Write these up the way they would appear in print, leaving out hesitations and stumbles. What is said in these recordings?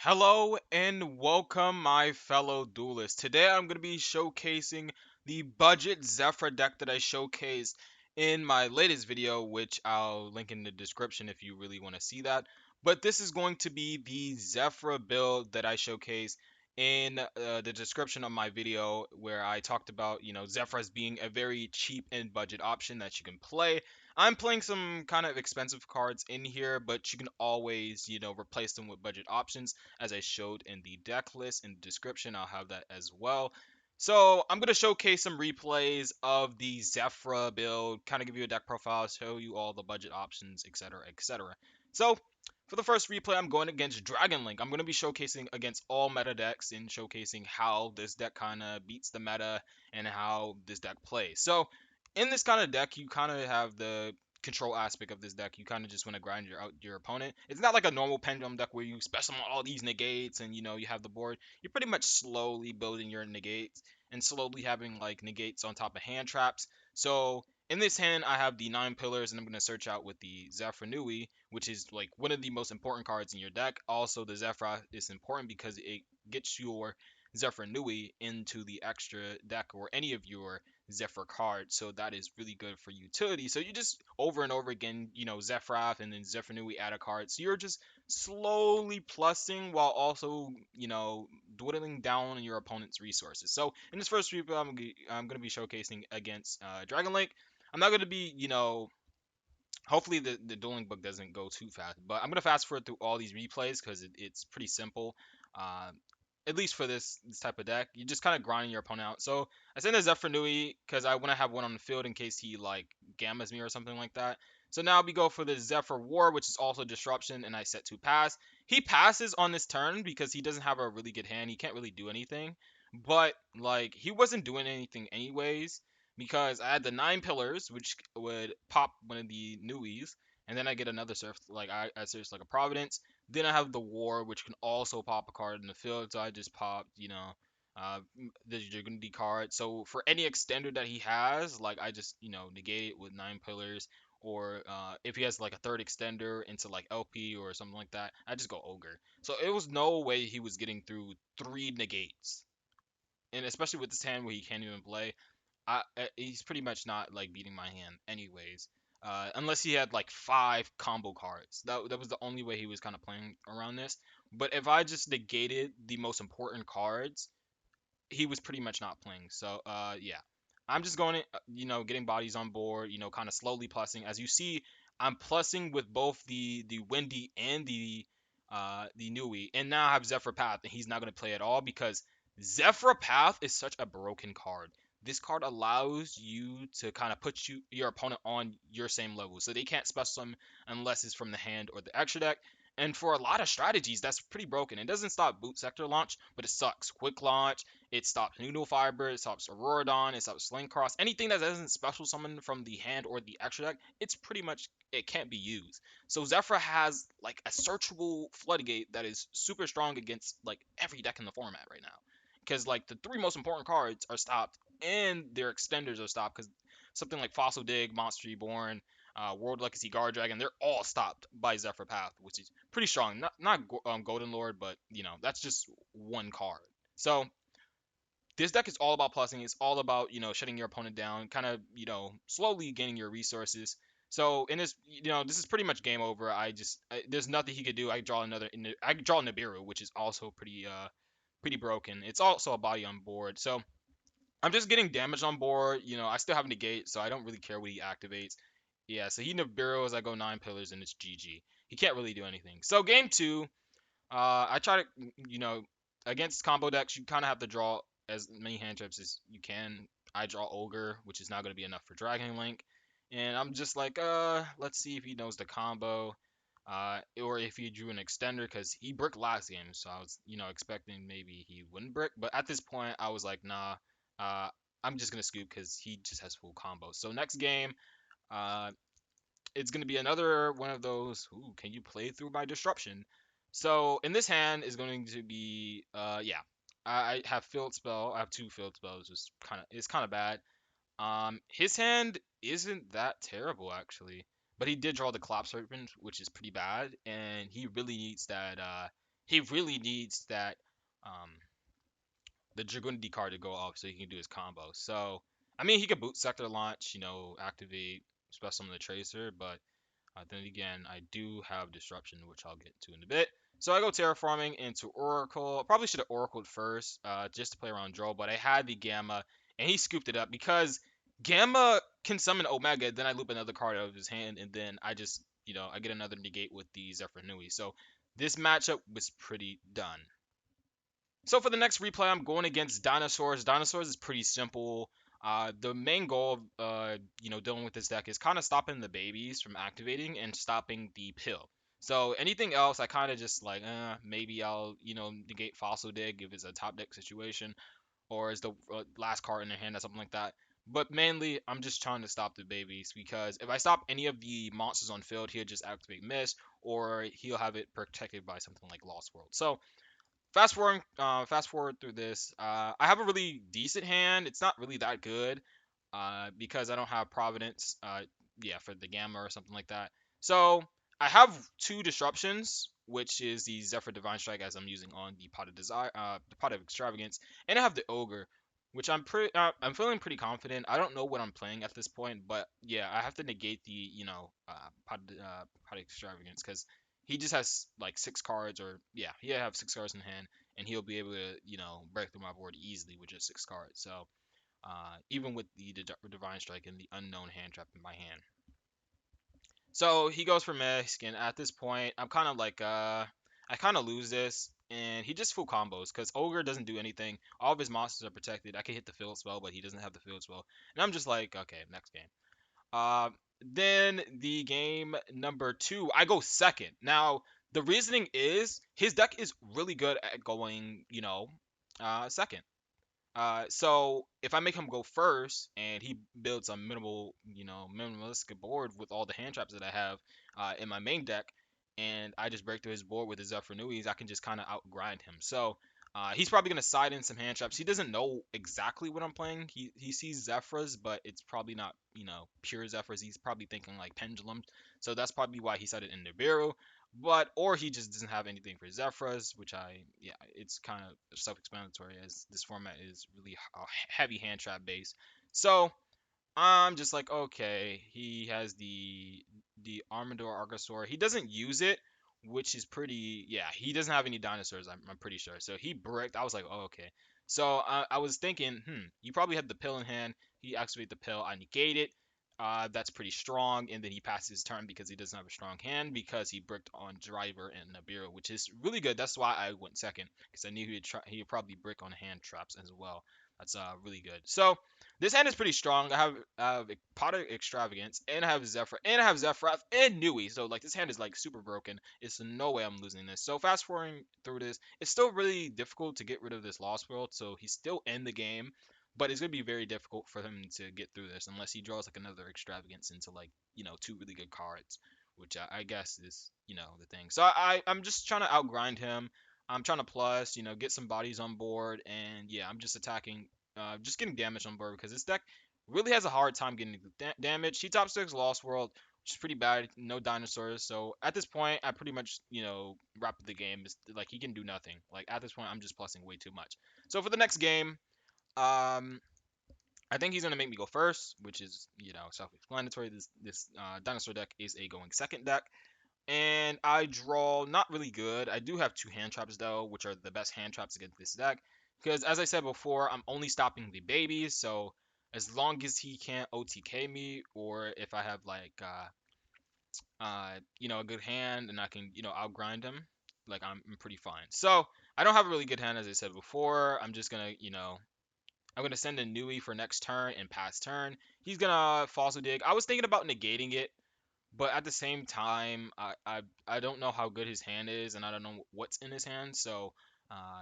Hello and welcome, my fellow duelists. Today I'm going to be showcasing the budget Zefra deck that I showcased in my latest video, which I'll link in the description if you really want to see that. But this is going to be the Zefra build that I showcased in the description of my video, where I talked about, Zefras being a very cheap and budget option that you can play. I'm playing some kind of expensive cards in here, but you can always, replace them with budget options as I showed in the deck list in the description. I'll have that as well. So I'm going to showcase some replays of the Zefra build, kind of give you a deck profile, show you all the budget options, etc., etc. So for the first replay, I'm going against Dragon Link. I'm going to be showcasing against all meta decks and showcasing how this deck kind of beats the meta and how this deck plays. So in this kind of deck, you kind of have the control aspect of this deck. You kind of just want to grind your opponent. It's not like a normal pendulum deck where you special all these negates and you have the board. You're pretty much slowly building your negates and slowly having like negates on top of hand traps. So in this hand, I have the 9 pillars, and I'm going to search out with the Zefra, which is like one of the most important cards in your deck. Also, the Zefra is important because it gets your Zefra into the extra deck or any of your Zephyr card, so that is really good for utility. So you just over and over again, Zephyr and then Zephyr add a card. So you're just slowly plussing while also, dwindling down on your opponent's resources. So in this first review, I'm going to be showcasing against Dragon Lake. I'm not going to be, hopefully the dueling book doesn't go too fast, but I'm going to fast forward through all these replays because it's pretty simple. Uh, at least for this type of deck, you just kind of grinding your opponent out. So I send a Zephyr because I want to have one on the field in case he like gammas me or something like that. So now we go for the Zephyr War, which is also disruption, and I set to pass. He passes on this turn because he doesn't have a really good hand. He can't really do anything, but like he wasn't doing anything anyways because I had the 9 pillars, which would pop one of the Nuis, and then I get another surf like I search like a Providence. Then I have the War, which can also pop a card in the field. So I just popped, the Dragunity card. So for any extender that he has, like I just, negate it with 9 pillars. Or if he has like a third extender into like LP or something like that, I just go Ogre. So it was no way he was getting through 3 negates. And especially with this hand where he can't even play, he's pretty much not like beating my hand anyways. Unless he had like 5 combo cards. That was the only way he was kind of playing around this. But if I just negated the most important cards, he was pretty much not playing. So yeah, I'm just going, getting bodies on board. Kind of slowly plussing. As you see, I'm plussing with both the Windy and the Nui, and now I have Zephyr Path, and he's not going to play at all because Zephyr Path is such a broken card. This card allows you to kind of put your opponent on your same level, so they can't special summon unless it's from the hand or the extra deck. And for a lot of strategies, that's pretty broken. It doesn't stop boot sector launch, but it sucks. Quick launch, it stops Noodle Fiber, it stops Auroradon, it stops Sling Cross. Anything that doesn't special summon from the hand or the extra deck, it's pretty much, it can't be used. So Zefra has like a searchable floodgate that is super strong against like every deck in the format right now. Because like the 3 most important cards are stopped and their extenders are stopped because something like Fossil Dig, Monster Reborn, World Legacy Guard Dragon, they're all stopped by Zephyr Path, which is pretty strong. Not Golden Lord, but that's just one card. So this deck is all about plussing. It's all about shutting your opponent down, kind of slowly gaining your resources. So in this, this is pretty much game over. There's nothing he could do. I draw Nibiru, which is also pretty broken. It's also a body on board. So I'm just getting damage on board. I still have negate, so I don't really care what he activates. Yeah, so he Nibiru as I go 9 pillars and it's GG. He can't really do anything. So game two, I try to, against combo decks, you kind of have to draw as many hand traps as you can. I draw Ogre, which is not going to be enough for Dragon Link. And I'm just like, let's see if he knows the combo. Or if he drew an extender, because he bricked last game. So I was, expecting maybe he wouldn't brick. But at this point, I was like, nah, uh, I'm just going to scoop because he just has full combo. So next game, uh, it's going to be another one of those, ooh, can you play through my disruption? So in this hand is going to be, yeah, I have field spell. I have 2 field spells. It's kind of bad. His hand isn't that terrible actually, but he did draw the Collapse Serpent, which is pretty bad, and he really needs that he really needs that um the Dragunity card to go off so he can do his combo. So I mean he could boot sector launch, activate Special Summon the Tracer, but then again, I do have disruption, which I'll get to in a bit. So I go terraforming into Oracle. I probably should have Oracled first, just to play around Droll, but I had the Gamma, and he scooped it up because Gamma can summon Omega. Then I loop another card out of his hand, and then I just, I get another negate with the Zephyr Nui. So this matchup was pretty done. So for the next replay, I'm going against Dinosaurs. Dinosaurs is pretty simple. The main goal of dealing with this deck is kind of stopping the babies from activating and stopping the pill. So anything else, I kind of just like, maybe I'll negate Fossil Dig if it's a top deck situation, or is the last card in their hand or something like that. But mainly, I'm just trying to stop the babies because if I stop any of the monsters on field, he'll just activate Miss, or he'll have it protected by something like Lost World. So fast forward through this. I have a really decent hand. It's not really that good, because I don't have Providence. Yeah, for the Gamma or something like that. So I have two disruptions, which is the Zephyr Divine Strike as I'm using on the Pot of Desire, the Pot of Extravagance, and I have the Ogre, which I'm feeling pretty confident. I don't know what I'm playing at this point, but yeah, I have to negate the Pot of Extravagance because he just has like six cards, or yeah, he have six cards in hand, and he'll be able to break through my board easily with just six cards. So even with the Divine Strike and the unknown hand trap in my hand. So he goes for Misk, and at this point, I'm kind of like, I kind of lose this, and he just full combos because Ogre doesn't do anything. All of his monsters are protected. I can hit the field spell, but he doesn't have the field spell, and I'm just like, okay, next game. Uh, then the game number two, I go second. Now the reasoning is his deck is really good at going, second. So if I make him go first and he builds a minimalistic board with all the hand traps that I have in my main deck, and I just break through his board with his Zephyr Nuis, I can just kind of outgrind him. So he's probably gonna side in some hand traps. He doesn't know exactly what I'm playing. He sees Zephyrs, but it's probably not pure Zephyrs. He's probably thinking like Pendulum. So that's probably why he sided in Nibiru. But or he just doesn't have anything for Zephyrs, which yeah, it's kind of self-explanatory as this format is really heavy hand trap based. So I'm just like, okay, he has the Armador Archosaur. He doesn't use it, which is pretty. Yeah, he doesn't have any dinosaurs. I'm pretty sure. So he bricked. I was like, oh, okay. So I was thinking, you probably had the pill in hand. He activated the pill. I negate it. That's pretty strong, and then he passes his turn because he doesn't have a strong hand because he bricked on Driver and Nibiru, which is really good. That's why I went second because I knew he'd probably brick on hand traps as well. That's really good. So this hand is pretty strong. I have a Pot of Extravagance, and I have Zephyr, and I have Zephyr and Nui. So like this hand is like super broken. It's no way I'm losing this. So fast forwarding through this, it's still really difficult to get rid of this Lost World. So he's still in the game, but it's gonna be very difficult for him to get through this unless he draws like another Extravagance into like two really good cards, which I guess is the thing. So I'm just trying to outgrind him. I'm trying to plus, get some bodies on board, and yeah, I'm just attacking, just getting damage on board because this deck really has a hard time getting damage. He top six Lost World, which is pretty bad. No dinosaurs, so at this point, I pretty much wrap up the game. It's, like he can do nothing. Like at this point, I'm just plussing way too much. So for the next game, I think he's gonna make me go first, which is self-explanatory. This dinosaur deck is a going second deck, and I draw not really good. I do have two hand traps though, which are the best hand traps against this deck. Because as I said before, I'm only stopping the babies, so as long as he can't OTK me, or if I have like a good hand and I can outgrind him, like I'm pretty fine. So I don't have a really good hand as I said before. I'm just gonna I'm gonna send a Nui for next turn and pass turn. He's gonna Fossil Dig. I was thinking about negating it, but at the same time, I don't know how good his hand is, and I don't know what's in his hand. So,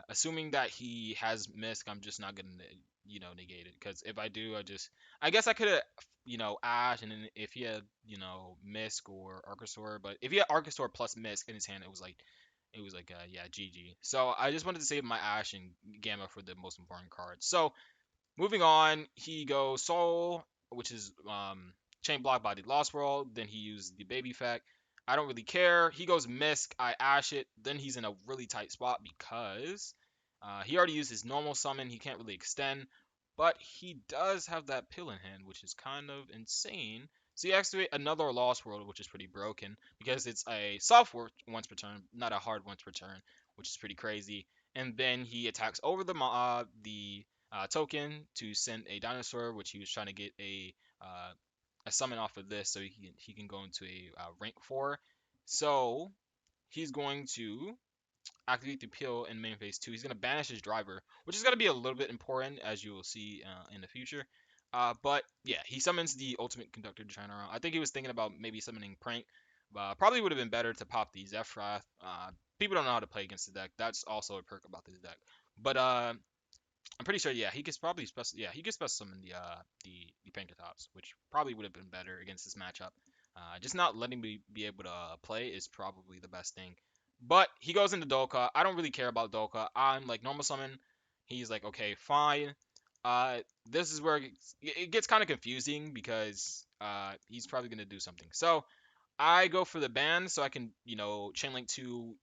assuming that he has Misk, I'm just not gonna negate it. Because if I do, I guess I could have Ash, and then if he had Misk or Archosaur, but if he had Archosaur plus Misk in his hand, it was like yeah, GG. So I just wanted to save my Ash and Gamma for the most important cards. So moving on, he goes Soul, which is chain block by the Lost World. Then he used the Baby effect. I don't really care. He goes Misk, I Ash it. Then he's in a really tight spot because he already used his normal summon. He can't really extend, but he does have that pill in hand, which is kind of insane. So he activates another Lost World, which is pretty broken because it's a soft once per turn, not a hard once per turn, which is pretty crazy. And then he attacks over the token to send a dinosaur, which he was trying to get a summon off of this, so he can go into a rank 4. So he's going to activate the peel in main phase 2. He's going to banish his driver, which is going to be a little bit important, as you will see in the future. But yeah, he summons the ultimate conductor to China. I think he was thinking about maybe summoning Prank. Probably would have been better to pop the Zefra. People don't know how to play against the deck. That's also a perk about this deck. But I'm pretty sure, yeah, he could probably he could special summon the Pankratops, which probably would have been better against this matchup. Just not letting me be able to play is probably the best thing. But he goes into Dolka. I don't really care about Dolka. I'm like normal summon. He's like, okay, fine. This is where it gets kind of confusing because he's probably gonna do something. So I go for the ban so I can, chain link to,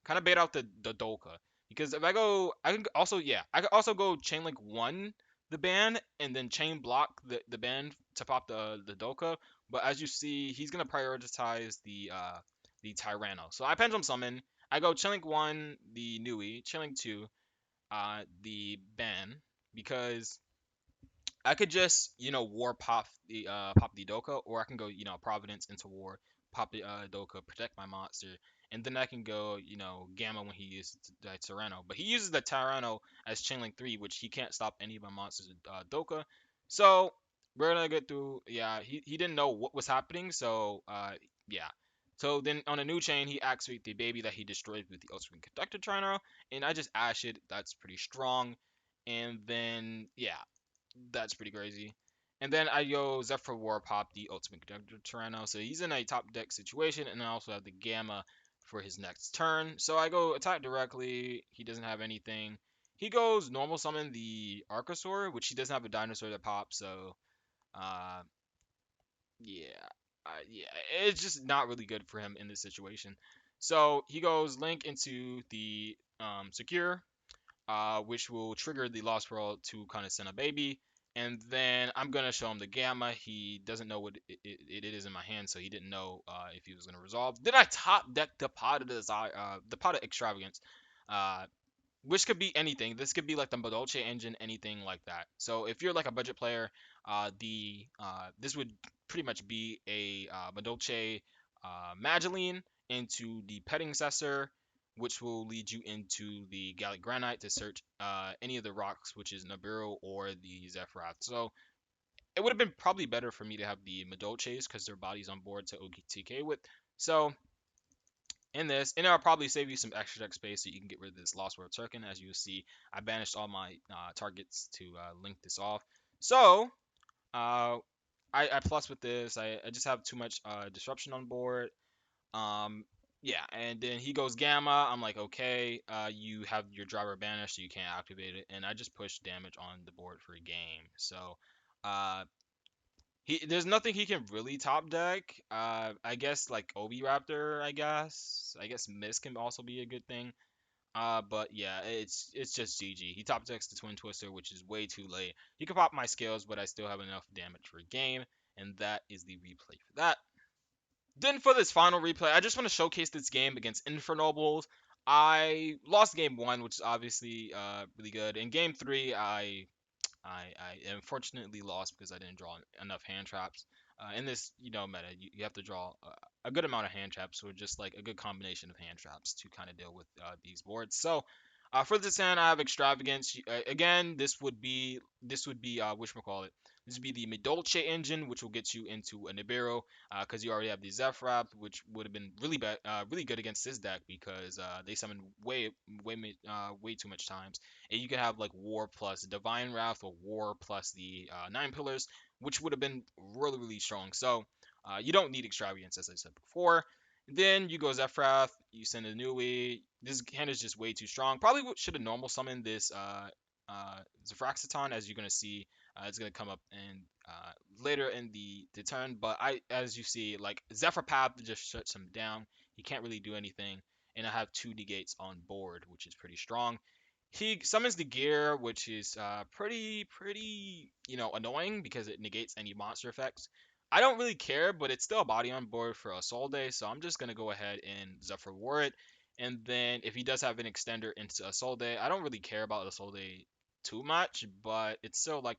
kind of bait out the Dolka. Because if I go, I can also, yeah, I could also go chain link 1 the ban and then chain block the ban to pop the Dolka. But as you see, he's gonna prioritize the Tyranno. So I pendulum summon. I go chain link 1 the Nui, chain link 2 the ban because I could just, war pop the Doka, or I can go, Providence into war, pop the Doka, protect my monster, and then I can go, Gamma when he uses the Tyranno. But he uses the Tyranno as Chainlink 3, which he can't stop any of my monsters with Doka. So we're gonna get through. Yeah, he didn't know what was happening, so yeah. So then on a new chain, he activates the baby that he destroyed with the Ultimate Conductor Tyranno, and I just ash it. That's pretty strong. And then yeah, that's pretty crazy. And then I go Zephyr War Pop, the Ultimate Conductor Tyranno. So he's in a top deck situation, and I also have the Gamma for his next turn. So I go attack directly. He doesn't have anything. He goes normal summon the Archosaur, which he doesn't have a dinosaur that pops. So uh, yeah, yeah, it's just not really good for him in this situation. So he goes Link into the Secure, which will trigger the Lost World to kind of send a baby. And then I'm gonna show him the Gamma. He doesn't know what it is in my hand, so he didn't know if he was gonna resolve. Then I top deck the Pot of Desire, the Pot of Extravagance, uh, which could be anything. This could be like the Dolce engine, anything like that. So if you're like a budget player, the this would pretty much be a Dolce Mageline into the Petting Cessor, which will lead you into the Gallic Granite to search any of the rocks, which is Nibiru or the Zephyr. So it would have been probably better for me to have the Madolches because their body's on board to OTK with. So in this, and I'll probably save you some extra deck space so you can get rid of this Lost World token. As you will see, I banished all my targets to link this off. So uh, I plus with this. I just have too much disruption on board. Um, yeah, and then he goes Gamma. I'm like, okay, you have your driver banished, so you can't activate it, and I just push damage on the board for a game. So uh, there's nothing he can really top deck. I guess like Obi Raptor. I guess Mist can also be a good thing. But yeah, it's just GG. He top decks the Twin Twister, which is way too late. He can pop my scales, but I still have enough damage for a game, and that is the replay for that. Then for this final replay, I just want to showcase this game against Inferno Balls. I lost game one, which is obviously really good. In game three, I unfortunately lost because I didn't draw enough hand traps. In this, meta, you have to draw a good amount of hand traps, or just like a good combination of hand traps to kind of deal with these boards. So, for this hand, I have extravagance. Again, this would be whatchamacallit. This would be the Medolce engine, which will get you into a Nibiru, because you already have the Zephyr, which would have been really bad, really good against this deck because they summon way too much times. And you could have like War plus Divine Wrath or War plus the Nine Pillars, which would have been really strong. So you don't need Extravagance, as I said before. Then you go Zephyr, you send a Nui. This hand is just way too strong. Probably should have normal summoned this Zefraxiton, as you're gonna see. It's gonna come up in later in the turn, but as you see, like Zephyr Path just shuts him down. He can't really do anything, and I have two negates on board, which is pretty strong. He summons the gear, which is pretty annoying because it negates any monster effects. I don't really care, but it's still a body on board for a Soul Day, so I'm just gonna go ahead and Zephyr War it. And then if he does have an extender into a Soul Day, I don't really care about the Soul Day too much, but it's still like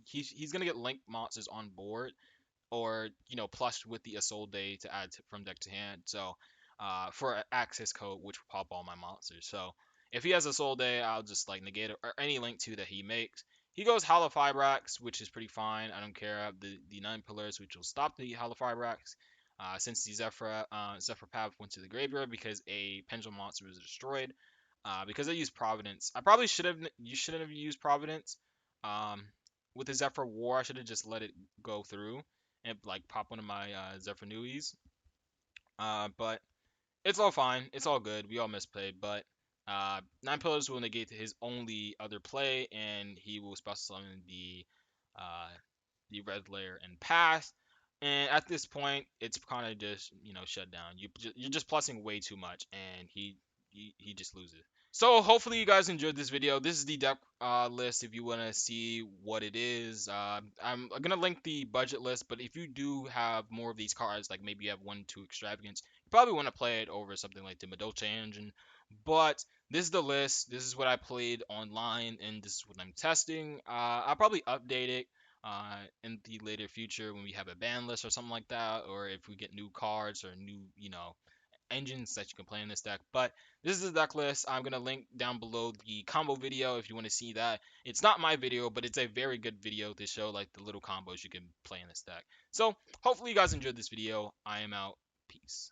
he's gonna get link monsters on board, or plus with the Assault Day to add from deck to hand. So for access code, which will pop all my monsters. So if he has a Soul Day, I'll just like negate it, or any link to that he makes. He goes Holofibrax, which is pretty fine. I don't care. I have the 9 pillars, which will stop the Holofibrax. Since the Zephyr Path went to the graveyard because a Pendulum monster was destroyed. Because I used Providence. I probably should have. You shouldn't have used Providence. Um, with the Zephyr War, I should have just let it go through and like pop one of my Zephyr Nuis. But it's all fine. It's all good. We all misplayed, but 9 pillars will negate his only other play, and he will special summon uh, the red layer and pass. And at this point, it's kind of just shut down. You're just plussing way too much, and he just loses. So hopefully you guys enjoyed this video. This is the deck list if you want to see what it is. I'm gonna link the budget list, but if you do have more of these cards, like maybe you have 1, 2 extravagance, you probably want to play it over something like the Medoche engine. But this is the list. This is what I played online, and this is what I'm testing. I'll probably update it in the later future when we have a ban list or something like that, or if we get new cards or new, engines that you can play in this deck. But this is the deck list. I'm gonna link down below the combo video if you want to see that. It's not my video, but it's a very good video to show like the little combos you can play in this deck. So hopefully you guys enjoyed this video. I am out. Peace.